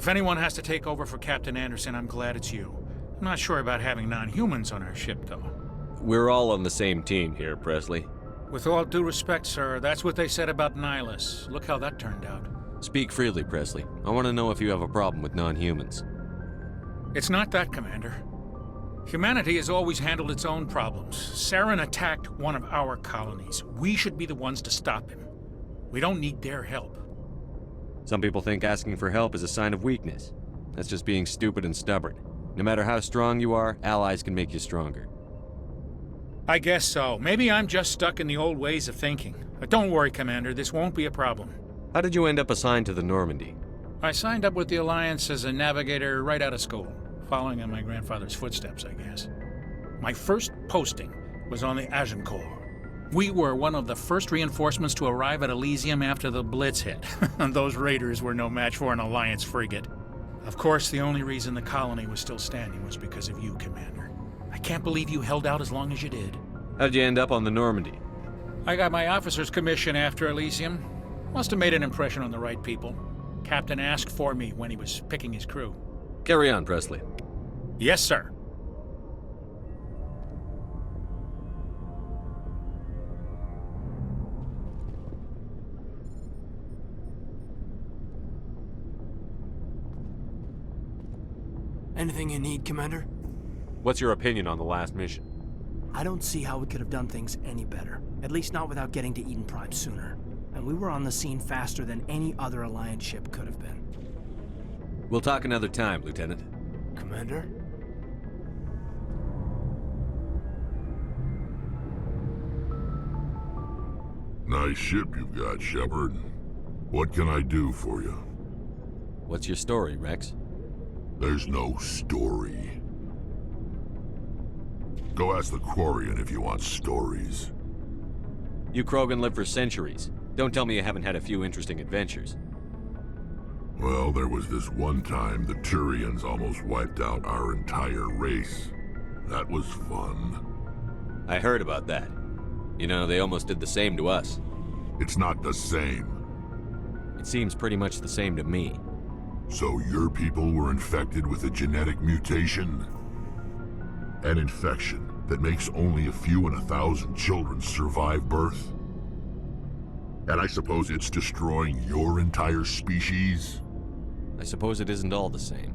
If anyone has to take over for Captain Anderson, I'm glad it's you. I'm not sure about having non-humans on our ship, though. We're all on the same team here, Presley. With all due respect, sir, that's what they said about Nihilus. Look how that turned out. Speak freely, Presley. I want to know if you have a problem with non-humans. It's not that, Commander. Humanity has always handled its own problems. Saren attacked one of our colonies. We should be the ones to stop him. We don't need their help. Some people think asking for help is a sign of weakness. That's just being stupid and stubborn. No matter how strong you are, allies can make you stronger. I guess so. Maybe I'm just stuck in the old ways of thinking. But don't worry, Commander, this won't be a problem. How did you end up assigned to the Normandy? I signed up with the Alliance as a navigator right out of school, following in my grandfather's footsteps, I guess. My first posting was on the Agincourt. We were one of the first reinforcements to arrive at Elysium after the Blitz hit. Those raiders were no match for an Alliance frigate. Of course, the only reason the colony was still standing was because of you, Commander. I can't believe you held out as long as you did. How'd you end up on the Normandy? I got my officer's commission after Elysium. Must have made an impression on the right people. Captain asked for me when he was picking his crew. Carry on, Presley. Yes, sir. Anything you need, Commander? What's your opinion on the last mission? I don't see how we could have done things any better. At least not without getting to Eden Prime sooner. And we were on the scene faster than any other Alliance ship could have been. We'll talk another time, Lieutenant. Commander? Nice ship you've got, Shepard. What can I do for you? What's your story, Rex? There's no story. Go ask the Quarian if you want stories. You Krogan lived for centuries. Don't tell me you haven't had a few interesting adventures. Well, there was this one time the Turians almost wiped out our entire race. That was fun. I heard about that. You know, they almost did the same to us. It's not the same. It seems pretty much the same to me. So your people were infected with a genetic mutation? An infection that makes only a few in 1,000 children survive birth? And I suppose it's destroying your entire species? I suppose it isn't all the same.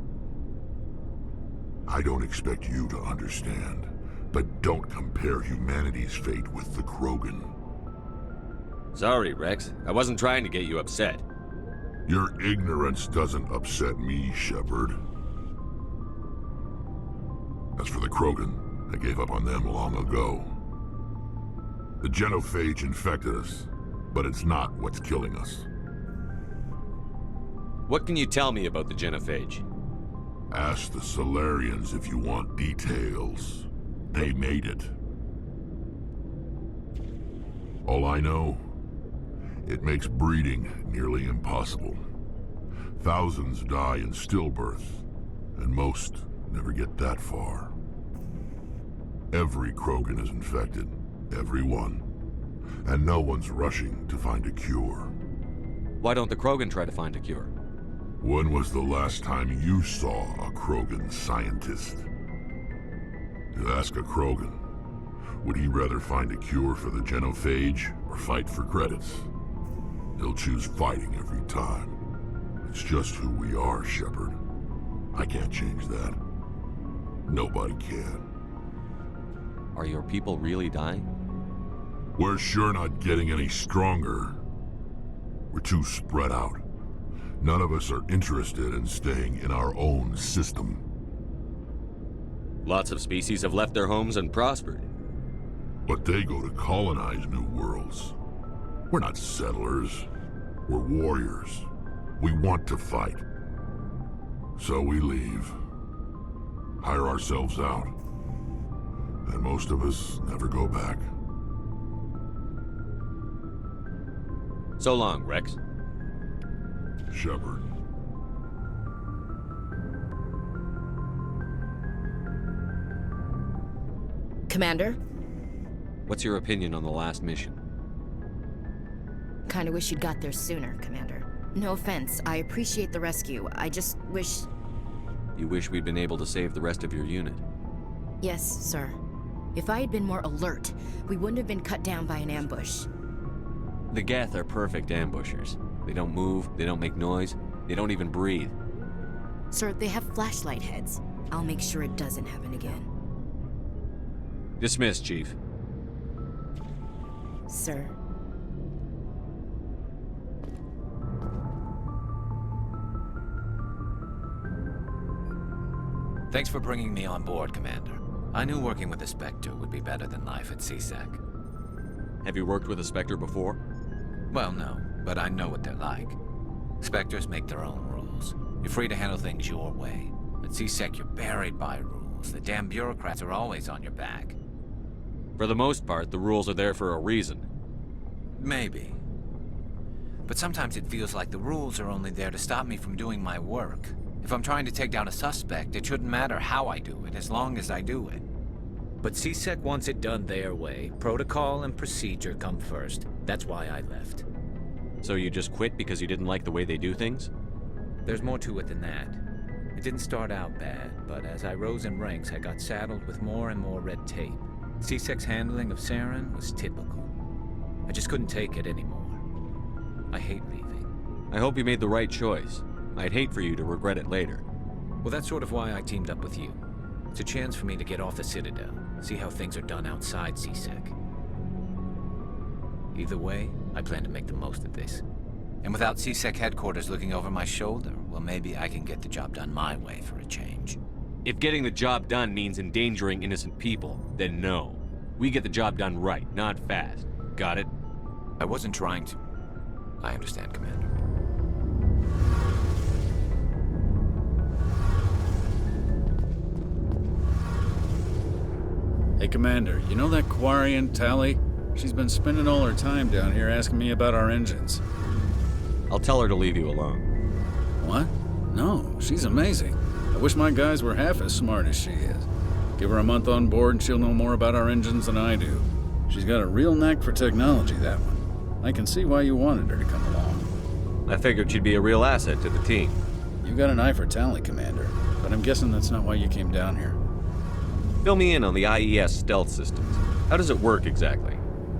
I don't expect you to understand, but don't compare humanity's fate with the Krogan. Sorry, Rex. I wasn't trying to get you upset. Your ignorance doesn't upset me, Shepard. As for the Krogan, I gave up on them long ago. The genophage infected us, but it's not what's killing us. What can you tell me about the genophage? Ask the Solarians if you want details. They made it. All I know, it makes breeding nearly impossible. Thousands die in stillbirth, and most never get that far. Every Krogan is infected, every one. And no one's rushing to find a cure. Why don't the Krogan try to find a cure? When was the last time you saw a Krogan scientist? To ask a Krogan, would he rather find a cure for the genophage or fight for credits? He'll choose fighting every time. It's just who we are, Shepard. I can't change that. Nobody can. Are your people really dying? We're sure not getting any stronger. We're too spread out. None of us are interested in staying in our own system. Lots of species have left their homes and prospered. But they go to colonize new worlds. We're not settlers. We're warriors. We want to fight. So we leave. Hire ourselves out. And most of us never go back. So long, Rex. Shepard. Commander? What's your opinion on the last mission? Kinda wish you'd got there sooner, Commander. No offense, I appreciate the rescue. I just wish... You wish we'd been able to save the rest of your unit. Yes, sir. If I had been more alert, we wouldn't have been cut down by an ambush. The Geth are perfect ambushers. They don't move, they don't make noise, they don't even breathe. Sir, they have flashlight heads. I'll make sure it doesn't happen again. Dismissed, Chief. Sir. Thanks for bringing me on board, Commander. I knew working with a Spectre would be better than life at CSEC. Have you worked with a Spectre before? Well, no, but I know what they're like. Spectres make their own rules. You're free to handle things your way. At CSEC, you're buried by rules. The damn bureaucrats are always on your back. For the most part, the rules are there for a reason. Maybe. But sometimes it feels like the rules are only there to stop me from doing my work. If I'm trying to take down a suspect, it shouldn't matter how I do it, as long as I do it. But CSEC wants it done their way. Protocol and procedure come first. That's why I left. So you just quit because you didn't like the way they do things? There's more to it than that. It didn't start out bad, but as I rose in ranks, I got saddled with more and more red tape. CSEC's handling of Saren was typical. I just couldn't take it anymore. I hate leaving. I hope you made the right choice. I'd hate for you to regret it later. Well, that's sort of why I teamed up with you. It's a chance for me to get off the Citadel, see how things are done outside CSEC. Either way, I plan to make the most of this. And without CSEC headquarters looking over my shoulder, well, maybe I can get the job done my way for a change. If getting the job done means endangering innocent people, then no. We get the job done right, not fast. Got it? I wasn't trying to... I understand, Commander. Hey, Commander, you know that Quarian, Tally? She's been spending all her time down here asking me about our engines. I'll tell her to leave you alone. What? No, she's amazing. I wish my guys were half as smart as she is. Give her a month on board and she'll know more about our engines than I do. She's got a real knack for technology, that one. I can see why you wanted her to come along. I figured she'd be a real asset to the team. You got an eye for Tally, Commander, but I'm guessing that's not why you came down here. Fill me in on the IES stealth systems. How does it work exactly?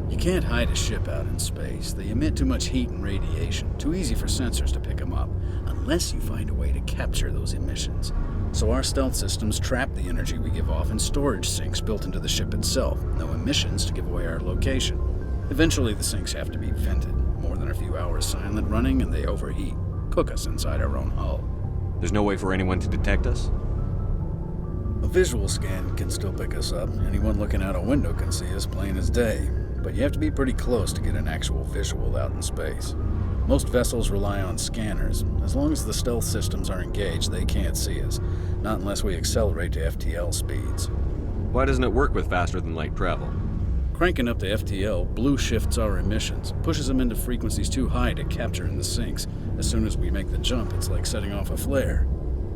You can't hide a ship out in space. They emit too much heat and radiation. Too easy for sensors to pick them up, unless you find a way to capture those emissions. So our stealth systems trap the energy we give off in storage sinks built into the ship itself. No emissions to give away our location. Eventually the sinks have to be vented. More than a few hours silent running and they overheat. Cook us inside our own hull. There's no way for anyone to detect us? A visual scan can still pick us up. Anyone looking out a window can see us plain as day. But you have to be pretty close to get an actual visual out in space. Most vessels rely on scanners. As long as the stealth systems are engaged, they can't see us. Not unless we accelerate to FTL speeds. Why doesn't it work with faster-than-light travel? Cranking up to FTL blue shifts our emissions, pushes them into frequencies too high to capture in the sinks. As soon as we make the jump, it's like setting off a flare.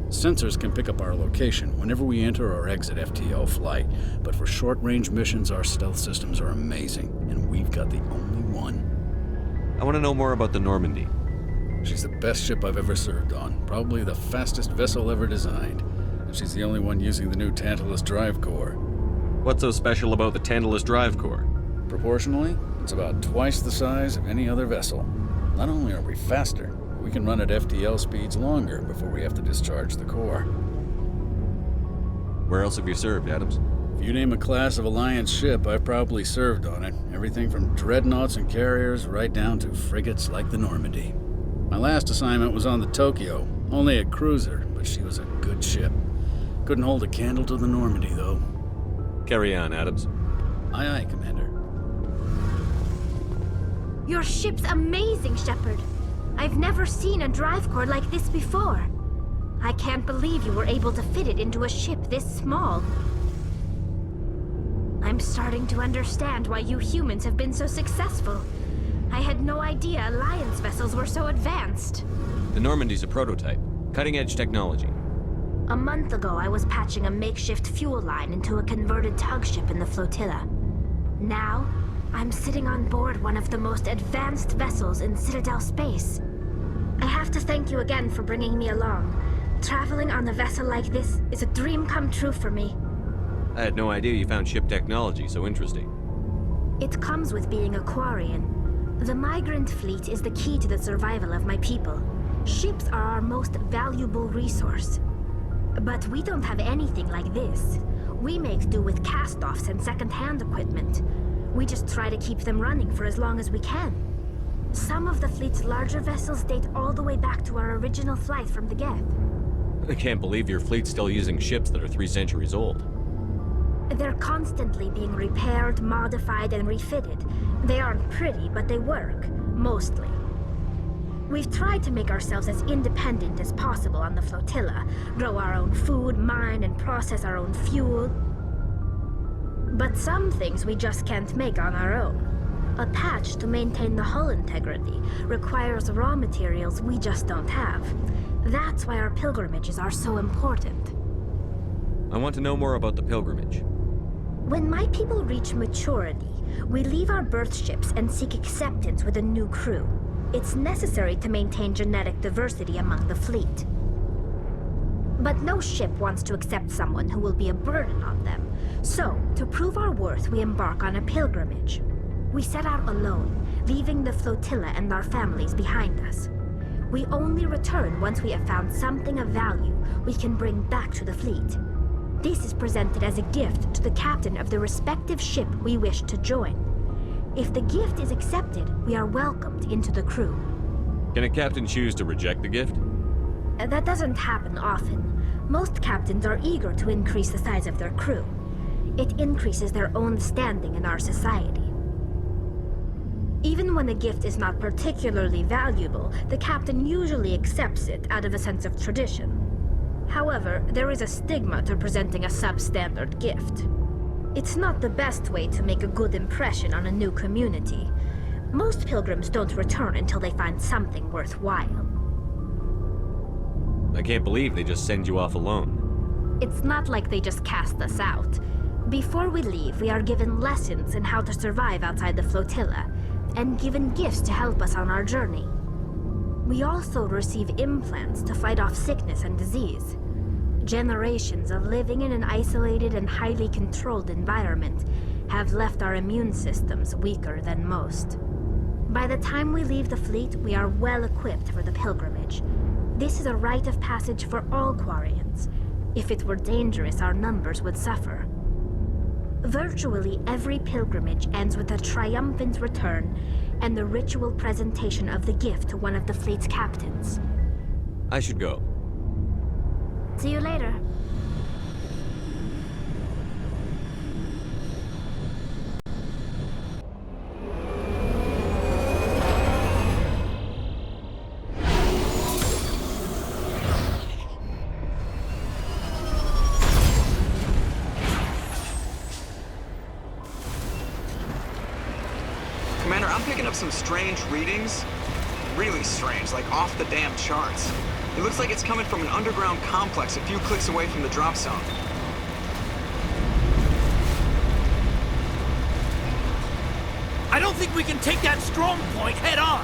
Sensors can pick up our location whenever we enter or exit FTL flight, but for short-range missions, our stealth systems are amazing, and we've got the only one. I want to know more about the Normandy. She's the best ship I've ever served on, probably the fastest vessel ever designed, and she's the only one using the new Tantalus drive core. What's so special about the Tantalus drive core? Proportionally, it's about twice the size of any other vessel. Not only are we faster, we can run at FTL speeds longer before we have to discharge the core. Where else have you served, Adams? If you name a class of Alliance ship, I've probably served on it. Everything from dreadnoughts and carriers right down to frigates like the Normandy. My last assignment was on the Tokyo, only a cruiser, but she was a good ship. Couldn't hold a candle to the Normandy, though. Carry on, Adams. Aye, aye, Commander. Your ship's amazing, Shepard. I've never seen a drive core like this before. I can't believe you were able to fit it into a ship this small. I'm starting to understand why you humans have been so successful. I had no idea Alliance vessels were so advanced. The Normandy's a prototype. Cutting-edge technology. A month ago, I was patching a makeshift fuel line into a converted tug ship in the flotilla. Now, I'm sitting on board one of the most advanced vessels in Citadel space. I have to thank you again for bringing me along. Traveling on a vessel like this is a dream come true for me. I had no idea you found ship technology so interesting. It comes with being a Quarian. The migrant fleet is the key to the survival of my people. Ships are our most valuable resource. But we don't have anything like this. We make do with cast-offs and second-hand equipment. We just try to keep them running for as long as we can. Some of the fleet's larger vessels date all the way back to our original flight from the Geth. I can't believe your fleet's still using ships that are 3 centuries old. They're constantly being repaired, modified, and refitted. They aren't pretty, but they work. Mostly. We've tried to make ourselves as independent as possible on the flotilla, grow our own food, mine, and process our own fuel. But some things we just can't make on our own. A patch to maintain the hull integrity requires raw materials we just don't have. That's why our pilgrimages are so important. I want to know more about the pilgrimage. When my people reach maturity, we leave our birth ships and seek acceptance with a new crew. It's necessary to maintain genetic diversity among the fleet. But no ship wants to accept someone who will be a burden on them. So, to prove our worth, we embark on a pilgrimage. We set out alone, leaving the flotilla and our families behind us. We only return once we have found something of value we can bring back to the fleet. This is presented as a gift to the captain of the respective ship we wish to join. If the gift is accepted, we are welcomed into the crew. Can a captain choose to reject the gift? That doesn't happen often. Most captains are eager to increase the size of their crew. It increases their own standing in our society. Even when a gift is not particularly valuable, the captain usually accepts it out of a sense of tradition. However, there is a stigma to presenting a substandard gift. It's not the best way to make a good impression on a new community. Most pilgrims don't return until they find something worthwhile. I can't believe they just send you off alone. It's not like they just cast us out. Before we leave, we are given lessons in how to survive outside the flotilla, and given gifts to help us on our journey. We also receive implants to fight off sickness and disease. Generations of living in an isolated and highly controlled environment have left our immune systems weaker than most. By the time we leave the fleet, we are well equipped for the pilgrimage. This is a rite of passage for all Quarians. If it were dangerous, our numbers would suffer. Virtually every pilgrimage ends with a triumphant return and the ritual presentation of the gift to one of the fleet's captains. I should go. See you later. Commander, I'm picking up some strange readings. Really strange, like off the damn charts. It looks like it's coming from an underground complex a few clicks away from the drop zone. I don't think we can take that strong point head on.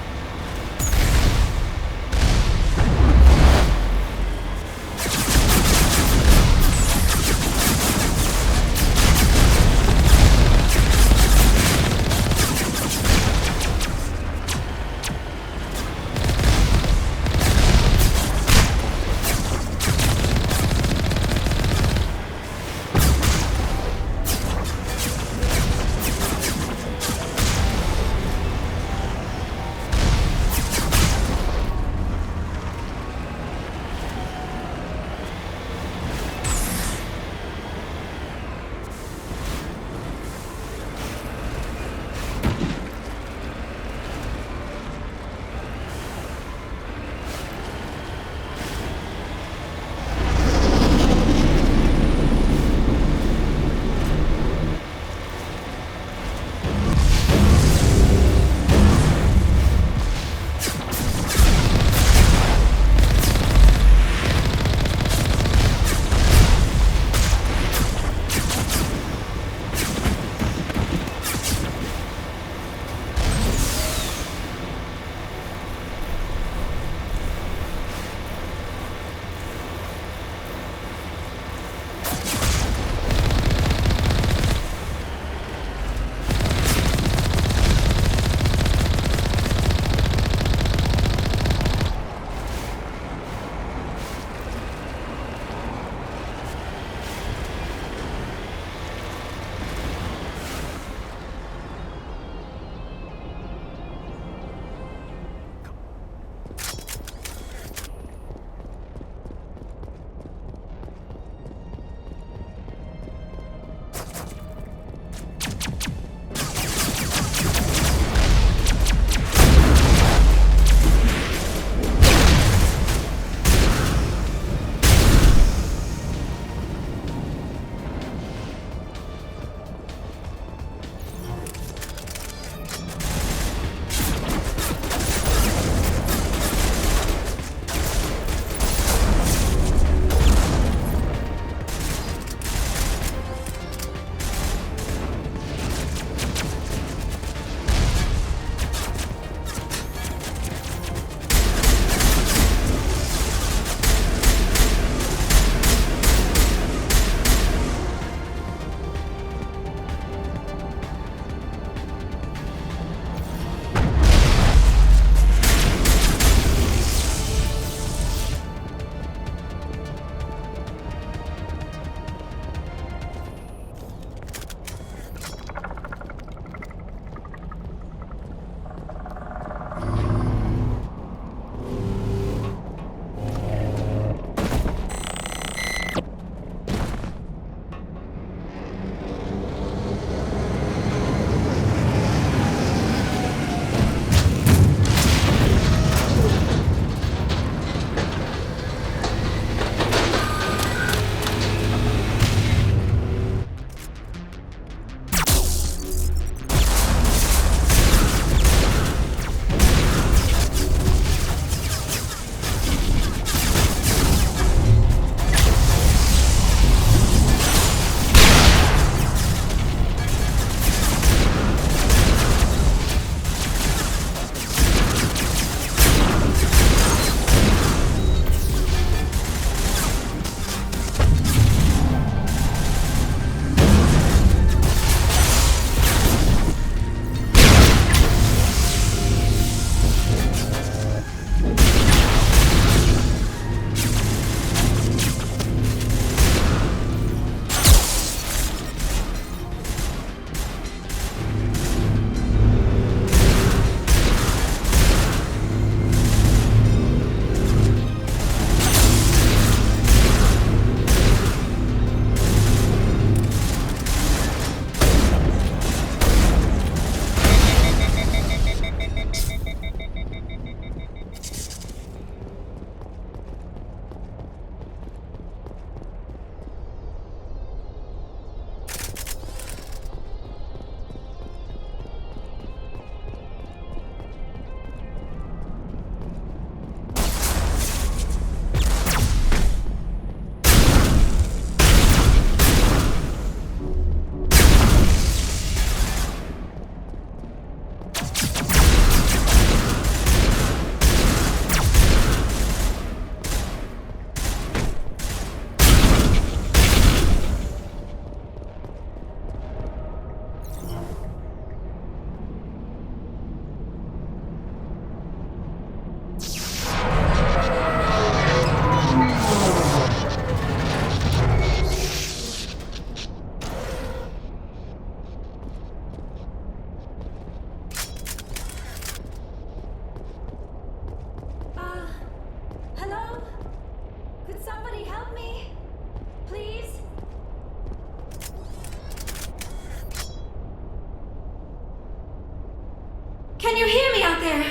Can you hear me out there?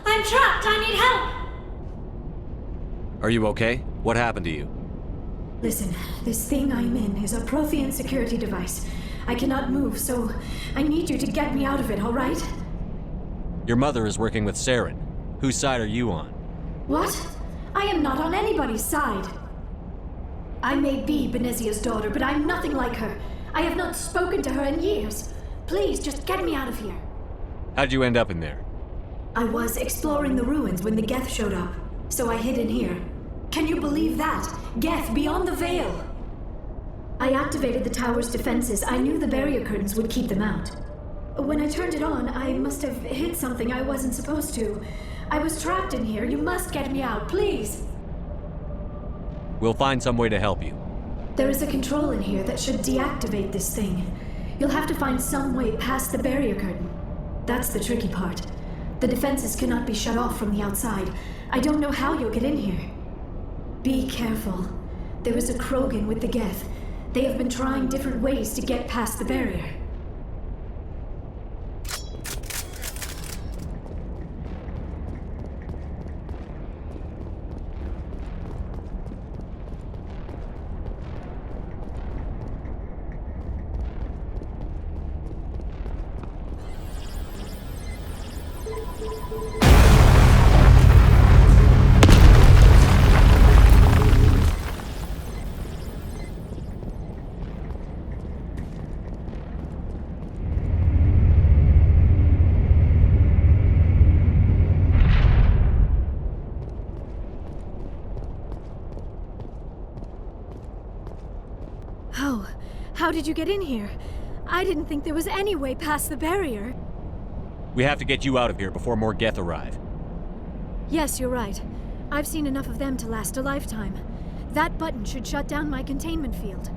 I'm trapped. I need help. Are you okay? What happened to you? Listen, this thing I'm in is a Prothean security device. I cannot move, so I need you to get me out of it, all right? Your mother is working with Saren. Whose side are you on? What? I am not on anybody's side. I may be Benezia's daughter, but I'm nothing like her. I have not spoken to her in years. Please, just get me out of here. How'd you end up in there? I was exploring the ruins when the Geth showed up, so I hid in here. Can you believe that? Geth beyond the veil! I activated the tower's defenses. I knew the barrier curtains would keep them out. When I turned it on, I must have hit something I wasn't supposed to. I was trapped in here. You must get me out, please! We'll find some way to help you. There is a control in here that should deactivate this thing. You'll have to find some way past the barrier curtain. That's the tricky part. The defenses cannot be shut off from the outside. I don't know how you'll get in here. Be careful. There is a Krogan with the Geth. They have been trying different ways to get past the barrier. How did you get in here? I didn't think there was any way past the barrier. We have to get you out of here before more Geth arrive. Yes, you're right. I've seen enough of them to last a lifetime. That button should shut down my containment field.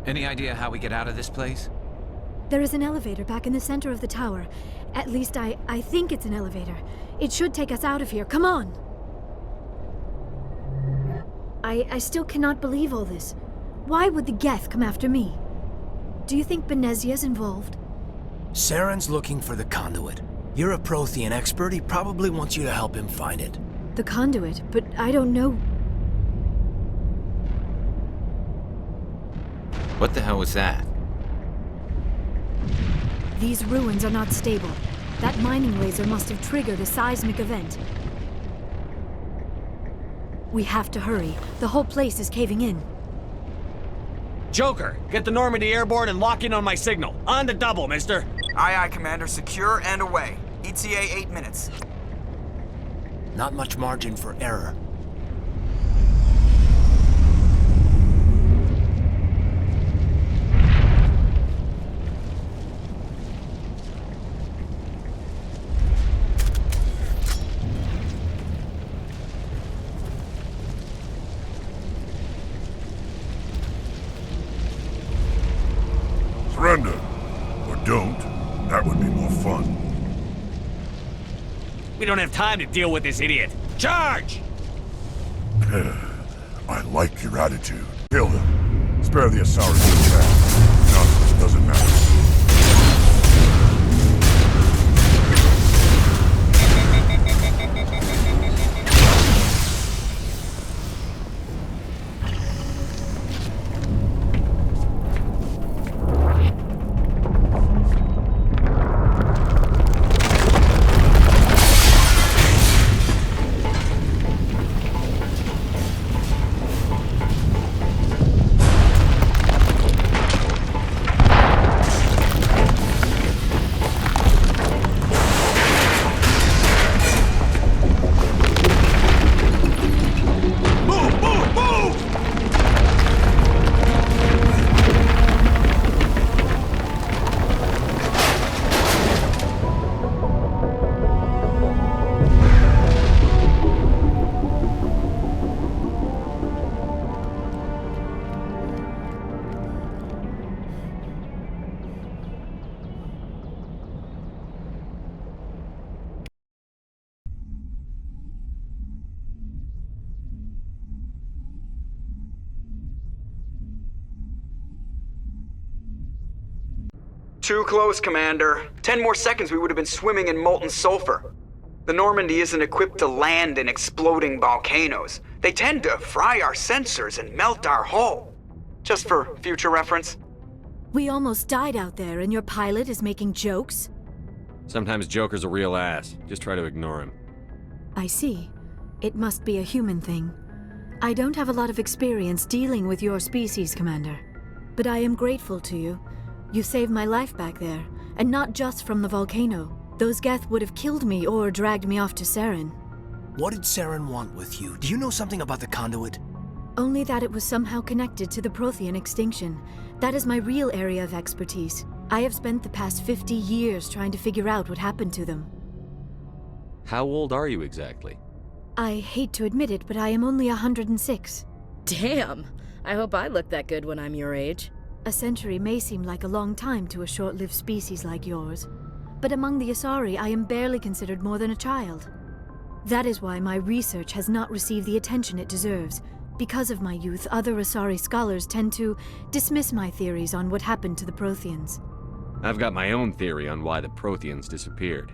Any idea how we get out of this place? There is an elevator back in the center of the tower. At least I think it's an elevator. It should take us out of here. Come on! I still cannot believe all this. Why would the Geth come after me? Do you think Benezia's involved? Saren's looking for the conduit. You're a Prothean expert. He probably wants you to help him find it. The conduit, but I don't know. What the hell was that? These ruins are not stable. That mining laser must have triggered a seismic event. We have to hurry. The whole place is caving in. Joker, get the Normandy airborne and lock in on my signal. On the double, mister. Aye, aye, Commander. Secure and away. ETA 8 minutes. Not much margin for error. Surrender. Or don't. That would be more fun. We don't have time to deal with this idiot. Charge! I like your attitude. Kill him. Spare the Asari the attack. None of this doesn't matter. Too close, Commander. 10 more seconds we would have been swimming in molten sulfur. The Normandy isn't equipped to land in exploding volcanoes. They tend to fry our sensors and melt our hull. Just for future reference. We almost died out there, and your pilot is making jokes? Sometimes Joker's a real ass. Just try to ignore him. I see. It must be a human thing. I don't have a lot of experience dealing with your species, Commander. But I am grateful to you. You saved my life back there, and not just from the volcano. Those Geth would have killed me or dragged me off to Saren. What did Saren want with you? Do you know something about the conduit? Only that it was somehow connected to the Prothean extinction. That is my real area of expertise. I have spent the past 50 years trying to figure out what happened to them. How old are you exactly? I hate to admit it, but I am only 106. Damn! I hope I look that good when I'm your age. A century may seem like a long time to a short-lived species like yours, but among the Asari I am barely considered more than a child. That is why my research has not received the attention it deserves. Because of my youth, other Asari scholars tend to dismiss my theories on what happened to the Protheans. I've got my own theory on why the Protheans disappeared.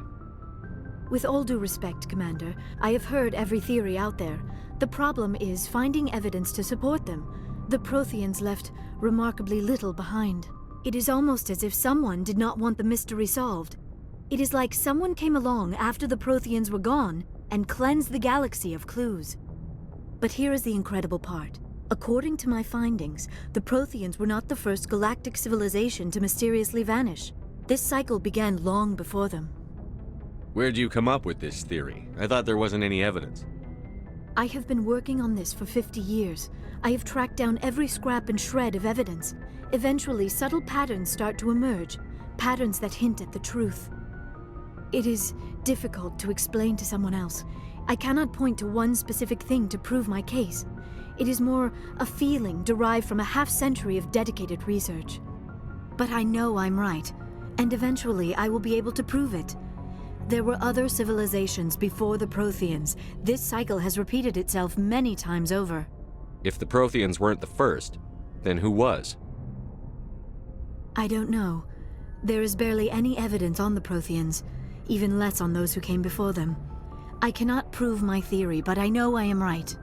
With all due respect, Commander, I have heard every theory out there. The problem is finding evidence to support them. The Protheans left remarkably little behind. It is almost as if someone did not want the mystery solved. It is like someone came along after the Protheans were gone and cleansed the galaxy of clues. But here is the incredible part. According to my findings, the Protheans were not the first galactic civilization to mysteriously vanish. This cycle began long before them. Where'd you come up with this theory? I thought there wasn't any evidence. I have been working on this for 50 years. I have tracked down every scrap and shred of evidence. Eventually, subtle patterns start to emerge, patterns that hint at the truth. It is difficult to explain to someone else. I cannot point to one specific thing to prove my case. It is more a feeling derived from a half-century of dedicated research. But I know I'm right, and eventually I will be able to prove it. There were other civilizations before the Protheans. This cycle has repeated itself many times over. If the Protheans weren't the first, then who was? I don't know. There is barely any evidence on the Protheans, even less on those who came before them. I cannot prove my theory, but I know I am right.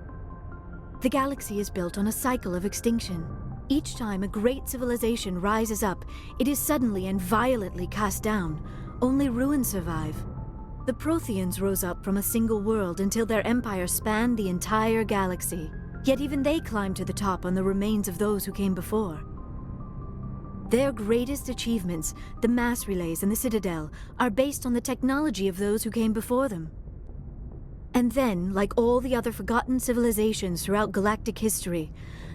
The galaxy is built on a cycle of extinction. Each time a great civilization rises up, it is suddenly and violently cast down. Only ruins survive. The Protheans rose up from a single world until their empire spanned the entire galaxy. Yet even they climbed to the top on the remains of those who came before. Their greatest achievements, the mass relays and the Citadel, are based on the technology of those who came before them. And then, like all the other forgotten civilizations throughout galactic history,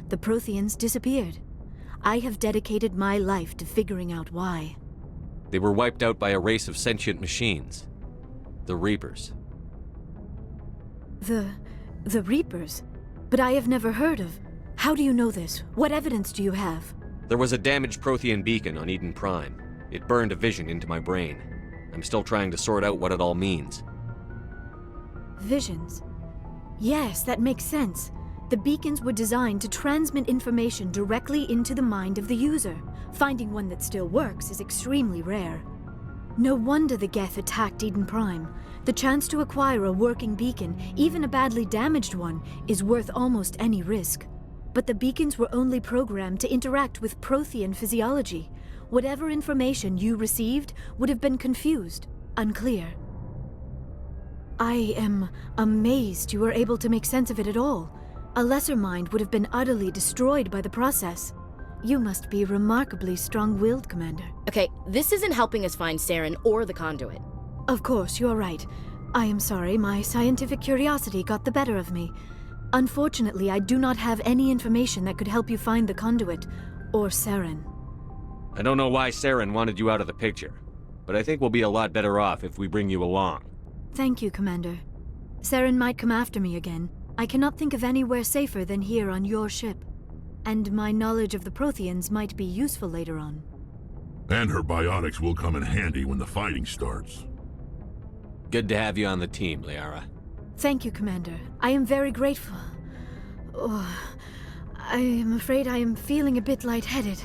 the Protheans disappeared. I have dedicated my life to figuring out why. They were wiped out by a race of sentient machines. The Reapers. The Reapers? But I have never heard of... How do you know this? What evidence do you have? There was a damaged Prothean beacon on Eden Prime. It burned a vision into my brain. I'm still trying to sort out what it all means. Visions. Yes, that makes sense. The beacons were designed to transmit information directly into the mind of the user. Finding one that still works is extremely rare. No wonder the Geth attacked Eden Prime. The chance to acquire a working beacon, even a badly damaged one, is worth almost any risk. But the beacons were only programmed to interact with Prothean physiology. Whatever information you received would have been confused, unclear. I am amazed you were able to make sense of it at all. A lesser mind would have been utterly destroyed by the process. You must be remarkably strong-willed, Commander. Okay, this isn't helping us find Saren or the conduit. Of course, you are right. I am sorry, my scientific curiosity got the better of me. Unfortunately, I do not have any information that could help you find the conduit, or Saren. I don't know why Saren wanted you out of the picture, but I think we'll be a lot better off if we bring you along. Thank you, Commander. Saren might come after me again. I cannot think of anywhere safer than here on your ship. And my knowledge of the Protheans might be useful later on. And her biotics will come in handy when the fighting starts. Good to have you on the team, Liara. Thank you, Commander. I am very grateful. Oh, I am afraid I am feeling a bit lightheaded.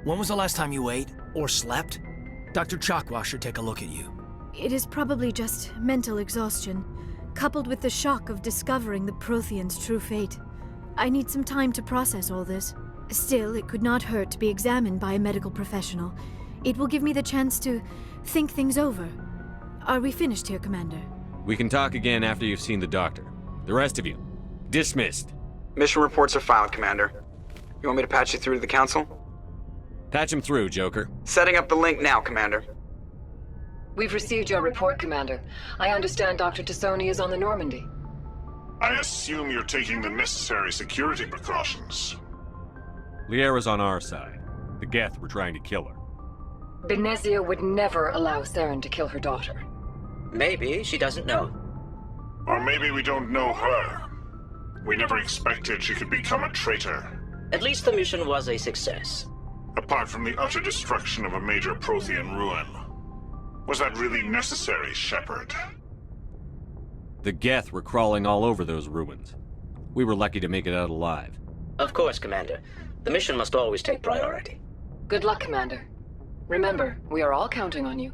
When was the last time you ate or slept? Dr. Chakwa should take a look at you. It is probably just mental exhaustion, coupled with the shock of discovering the Prothean's true fate. I need some time to process all this. Still, it could not hurt to be examined by a medical professional. It will give me the chance to think things over. Are we finished here, Commander? We can talk again after you've seen the doctor. The rest of you, dismissed. Mission reports are filed, Commander. You want me to patch you through to the Council? Patch him through, Joker. Setting up the link now, Commander. We've received your report, Commander. I understand Dr. Tassoni is on the Normandy. I assume you're taking the necessary security precautions. Liara's on our side. The Geth were trying to kill her. Benezia would never allow Saren to kill her daughter. Maybe she doesn't know. Or maybe we don't know her. We never expected she could become a traitor. At least the mission was a success. Apart from the utter destruction of a major Prothean ruin. Was that really necessary, Shepard? The Geth were crawling all over those ruins. We were lucky to make it out alive. Of course, Commander. The mission must always take priority. Good luck, Commander. Remember, we are all counting on you.